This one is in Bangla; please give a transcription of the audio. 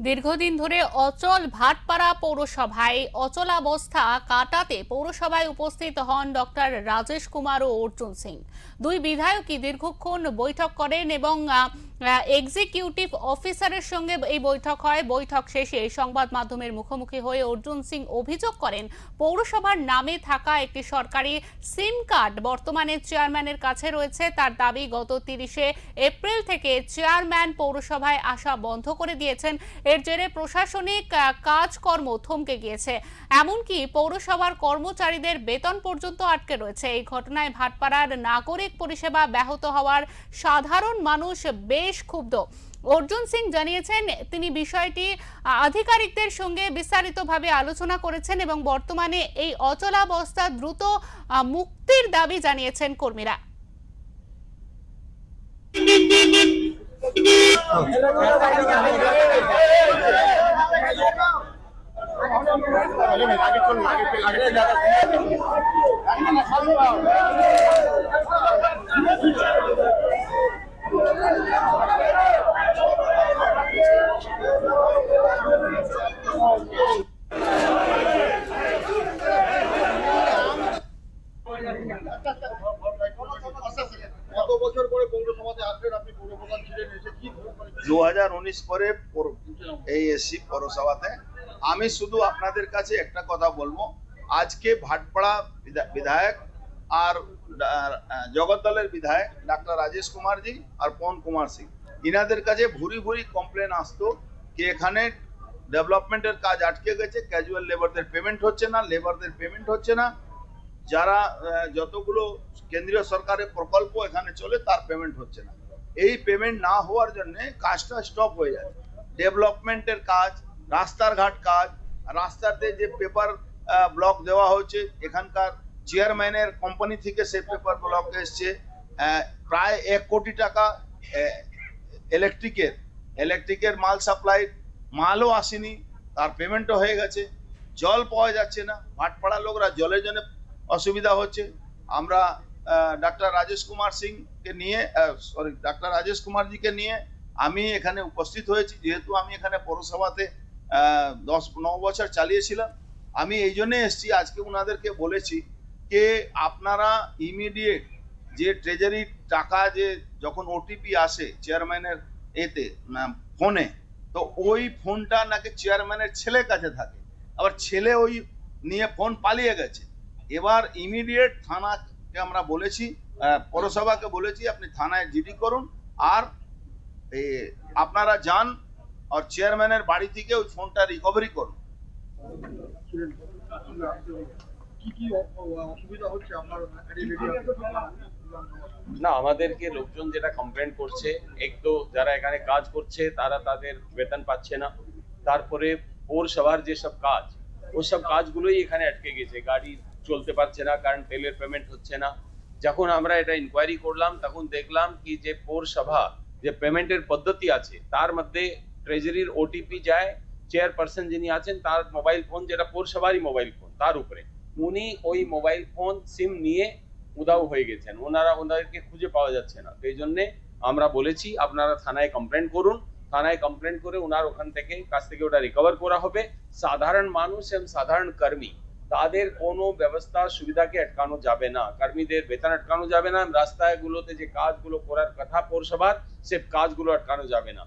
দীর্ঘদিন ধরে অচল ভাটপাড়া পৌরসভায় অচলাবস্থা কাটাতে পৌরসভায় উপস্থিত হন ডক্টর রাজেশ কুমার ও অর্জুন সিং। দুই বিধায়কই দীর্ঘক্ষণ বৈঠক করেন এবং এক্সিকিউটিভ অফিসারের সঙ্গে এই বৈঠক হয়। বৈঠক শেষে সংবাদ মাধ্যমের মুখোমুখি হয়ে অর্জুন সিং অভিযোগ করেন, পৌরসভার নামে থাকা একটি সরকারি সিম কার্ড বর্তমানে চেয়ারম্যানের কাছে রয়েছে। তার দাবি, গত 30শে এপ্রিল থেকে চেয়ারম্যান পৌরসভায় আসা বন্ধ করে দিয়েছেন। এর জেরে প্রশাসনিক কাজকর্ম থমকে গিয়েছে, এমনকি পৌরসভার কর্মচারীদের বেতন পর্যন্ত আটকে রয়েছে। এই ঘটনায় ভাটপাড়ার নাগরিক পরিষেবা ব্যাহত হওয়ার সাধারণ মানুষ বেশ ক্ষুব্ধ। অর্জুন সিং জানিয়েছেন, তিনি বিষয়টি আধিকারিকদের সঙ্গে বিস্তারিতভাবে আলোচনা করেছেন এবং বর্তমানে এই অচলাবস্থা দ্রুত মুক্তির দাবি জানিয়েছেন কর্মীরা। কত বছর পরে পৌরসভাতে আসলেন আপনি? পৌরপ্রধান ছিলেন, এসে কি 2019 পরে এই এসি পৌরসভাতে। আমি শুধু আপনাদের কাছে একটা কথা বলবো, আজকে ভাটপাড়া বিধায়ক আর জগদ্দলের বিধায়ক ডক্টর রাজেশ কুমার জি আর পवन কুমার সিং, ইনাদের কাছে ভুরি ভুরি কমপ্লেন আসতো কি এখানে ডেভেলপমেন্টের কাজ আটকে গেছে, ক্যাজুয়াল লেবারদের পেমেন্ট হচ্ছে না, লেবারদের পেমেন্ট হচ্ছে না, যারা যতগুলো কেন্দ্রীয় সরকারের প্রকল্প এখানে চলে তার পেমেন্ট হচ্ছে না। এই পেমেন্ট না হওয়ার জন্য কাজটা স্টপ হয়ে যায়। ডেভেলপমেন্টের কাজ, রাস্তার ঘাট কাজ, রাস্তাতে যে পেপার ব্লক দেওয়া হচ্ছে, এখানকার চেয়ারম্যানের কোম্পানি থেকে সেই পেপার ব্লক এসছে। প্রায় 1 কোটি টাকা ইলেকট্রিকের মাল সাপ্লাই, মালও আসেনি, তার পেমেন্টও হয়ে গেছে। জল পাওয়া যাচ্ছে না, ভাটপাড়া লোকরা জলের জন্য অসুবিধা হচ্ছে। আমরা ডক্টর রাজেশ কুমার সিংকে নিয়ে ডক্টর রাজেশ কুমারজিকে নিয়ে আমি এখানে উপস্থিত হয়েছি, যেহেতু আমি এখানে পৌরসভাতে 10-9 বছর চালিয়েছিলাম। আমি এই জন্য এসেছি, আজকে ওনাদেরকে বলেছি যে আপনারা ইমিডিয়েট যে ট্রেজারির টাকা যে যখন ওটিপি আসে চেয়ারম্যানের এতে ফোনে, তো ওই ফোনটা নাকি চেয়ারম্যানের ছেলের কাছে থাকে, আবার ছেলে ওই নিয়ে ফোন পালিয়ে গেছে। এবার ইমিডিয়েট থানাকে আমরা বলেছি, পৌরসভাকে বলেছি আপনি থানায় জিডি করুন, আর আপনারা যান আর চেয়ারম্যানের বাড়ি থেকে ওই ফোনটা রিকভারি করুন। কি কি অসুবিধা হচ্ছে আপনার? না, আমাদেরকে লোকজন যেটা কমপ্লেন করছে, এক তো যারা এখানে কাজ করছে তারা তাদের বেতন পাচ্ছে না, তারপরে পৌরসভার যেসব কাজ ওসব কাজগুলোই এখানে আটকে গেছে, গাড়ি চলতে পারছে না, কারণ তেলের পেমেন্ট হচ্ছে না। যখন আমরা এটা ইনকোয়ারি করলাম তখন দেখলাম কি যে পৌরসভা যে পেমেন্টের পদ্ধতি আছে তার মধ্যে ট্রেজারির ওটিপি যায় চেয়ারপারসন যিনি আছেন তার মোবাইল ফোন, যেটা পৌরসভারই মোবাইল ফোন, তার উপরে উনি ওই মোবাইল ফোন সিম নিয়ে উধাও হয়ে গেছেন, ওনাদেরকে খুঁজে পাওয়া যাচ্ছে না। তো এই জন্যে আমরা বলেছি আপনারা থানায় কমপ্লেন করুন, থানায় কমপ্লেন করে ওনার ওখান থেকে কাছ থেকে ওটা রিকভার করা হবে। সাধারণ মানুষ এবং সাধারণ কর্মী তাদের কোনো ব্যবস্থা সুবিধাকে আটকানো যাবে না, কর্মীদের বেতন আটকানো যাবে না, রাস্তাগুলোতে যে কাজগুলো করার কথা পৌরসভার সে কাজগুলো আটকানো যাবে না।